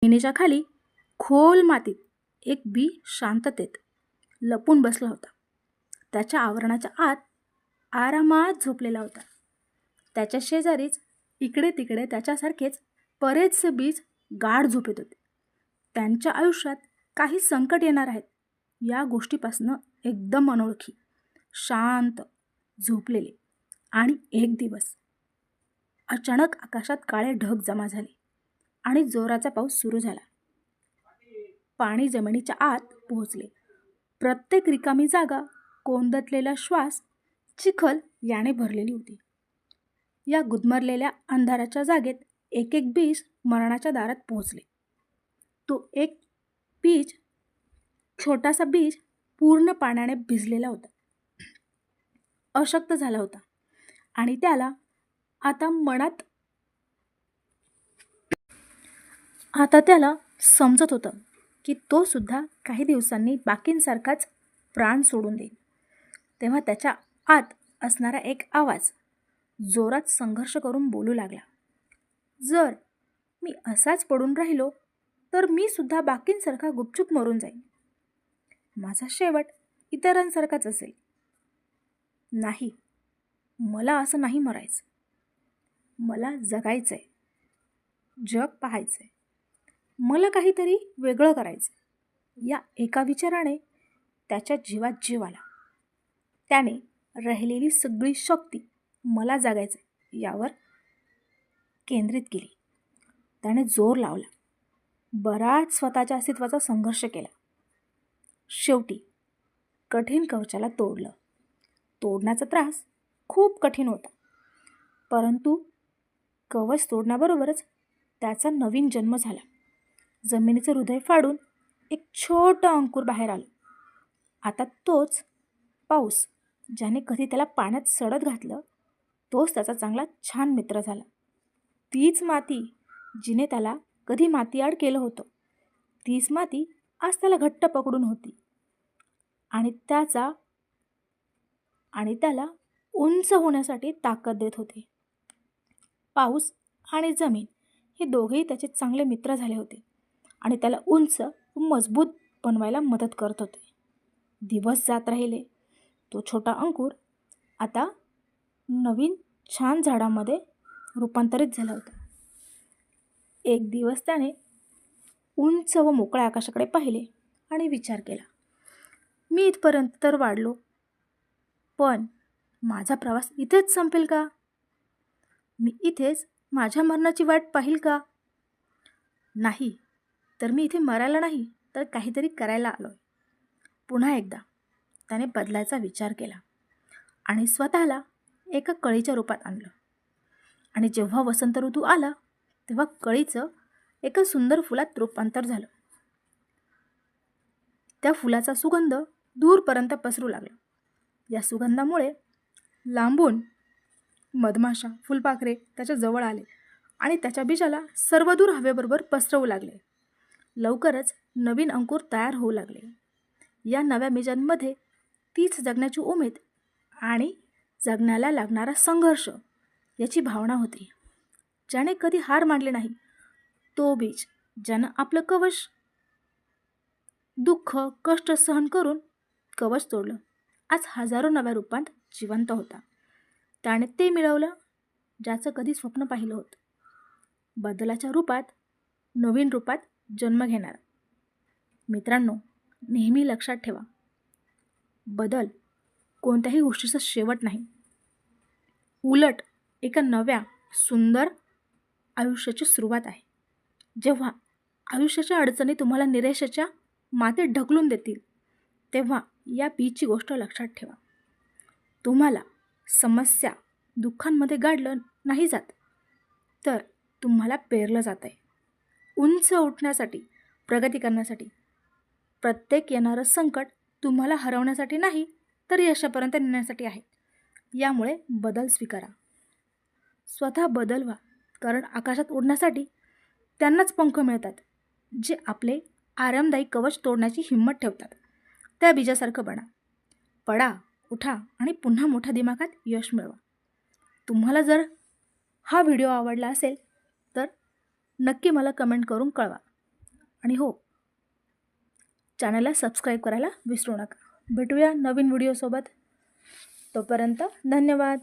जमिनीच्या खाली खोल मातीत एक बी शांततेत लपून बसला होता. त्याच्या आवरणाच्या आत आरामात झोपलेला होता. त्याच्या शेजारीच इकडे तिकडे त्याच्यासारखेच बरेचसे बीज गाढ झोपेत होते. त्यांच्या आयुष्यात काही संकट येणार आहेत या गोष्टीपासनं एकदम अनोळखी, शांत झोपलेले. आणि एक दिवस अचानक आकाशात काळे ढग जमा झाले आणि जोराचा पाऊस सुरू झाला. पाणी जमिनीच्या आत पोहोचले. प्रत्येक रिकामी जागा, कोंदटलेला श्वास, चिखल याने भरलेली होती. या गुदमरलेल्या अंधाराच्या जागेत एक एक बीज मरणाच्या दारात पोहोचले. तो एक बीज, छोटासा बीज पूर्ण पाण्याने भिजलेला होता, अशक्त झाला होता आणि त्याला आता त्याला समजत होतं की तो सुद्धा काही दिवसांनी बाकींसारखाच प्राण सोडून देईल. तेव्हा त्याच्या आत असणारा एक आवाज जोरात संघर्ष करून बोलू लागला, जर मी असाच पडून राहिलो तर मी सुद्धा बाकींसारखा गुपचूप मरून जाईन. माझा शेवट इतरांसारखाच असेल. नाही, मला असं नाही मरायचं. मला जगायचंय, जग पाहायचंय, मला काहीतरी वेगळं करायचं. या एका विचाराने त्याच्या जीवात जीव आला. त्याने राहिलेली सगळी शक्ती मला जगायचंय यावर केंद्रित केली. त्याने जोर लावला, बराच स्वतःच्या अस्तित्वाचा संघर्ष केला. शेवटी कठीण कवचाला तोडलं. तोडण्याचा त्रास खूप कठीण होता, परंतु कवच तोडण्याबरोबरच त्याचा नवीन जन्म झाला. जमिनीचं हृदय फाडून एक छोटं अंकुर बाहेर आलं. आता तोच पाऊस, ज्याने कधी त्याला पाण्यात सडत घातलं, तोच त्याचा चांगला छान मित्र झाला. तीच माती जिने त्याला कधी मातीआड केलं होतं, तीच माती आज त्याला घट्ट पकडून होती आणि त्याला उंच होण्यासाठी ताकद देत होते. पाऊस आणि जमीन हे दोघेही त्याचे चांगले मित्र झाले होते आणि त्याला उंच व मजबूत बनवायला मदत करत होते. दिवस जात राहिले. तो छोटा अंकुर आता नवीन छान झाडामध्ये रूपांतरित झाला होता. एक दिवस त्याने उंच व मोकळ्या आकाशाकडे पाहिले आणि विचार केला, मी इथपर्यंत तर वाढलो, पण माझा प्रवास इथेच संपेल का? मी इथेच माझ्या मरणाची वाट पाहिल का? नाही, तर मी इथे मरायला नाही तर काहीतरी करायला आलोय. पुन्हा एकदा त्याने बदलायचा विचार केला आणि स्वतःला एका कळीच्या रूपात आणलं. आणि जेव्हा वसंत ऋतू आला तेव्हा कळीचं एका सुंदर फुलात रूपांतर झालं. त्या फुलाचा सुगंध दूरपर्यंत पसरू लागला. या सुगंधामुळे लांबून मधमाशा, फुलपाखरे त्याच्या जवळ आले आणि त्याच्या बीजाला सर्वदूर हवेबरोबर पसरवू लागले. लवकरच नवीन अंकुर तयार होऊ लागले. या नव्या बीजांमध्ये तीच जगण्याची उमेद आणि जगण्याला लागणारा संघर्ष याची भावना होती. ज्याने कधी हार मानली नाही, तो बीज ज्यानं आपलं कवच, दुःख, कष्ट सहन करून कवच तोडलं, आज हजारो नव्या रूपांत जिवंत होता. त्याने ते मिळवलं ज्याचं कधी स्वप्न पाहिलं होतं. बदलाच्या रूपात, नवीन रूपात जन्म घेणारा. मित्रांनो, नेहमी लक्षात ठेवा, बदल कोणत्याही गोष्टीचा शेवट नाही, उलट एका नव्या सुंदर आयुष्याची सुरुवात आहे. जेव्हा आयुष्याच्या अडचणी तुम्हाला निराशेच्या मातीत ढकलून देतील, तेव्हा या बीजची गोष्ट लक्षात ठेवा. तुम्हाला समस्या, दुःखांमध्ये गाडलं नाही जात, तर तुम्हाला पेरलं जात आहे उंच उठण्यासाठी, प्रगती करण्यासाठी. प्रत्येक येणारं संकट तुम्हाला हरवण्यासाठी नाही, तर यशापर्यंत नेण्यासाठी आहे. यामुळे बदल स्वीकारा, स्वतः बदल व्हा, कारण आकाशात उडण्यासाठी त्यांनाच पंख मिळतात जे आपले आरामदायी कवच तोडण्याची हिंमत ठेवतात. त्या बीजासारखं बना, पडा, उठा आणि पुन्हा मोठ्या दिमागात यश मिळवा. तुम्हाला जर हा व्हिडिओ आवडला असेल तर नक्की मला कमेंट करून कळवा. आणि हो, चॅनलला सबस्क्राईब करायला विसरू नका. भेटूया नवीन व्हिडिओसोबत. तोपर्यंत धन्यवाद.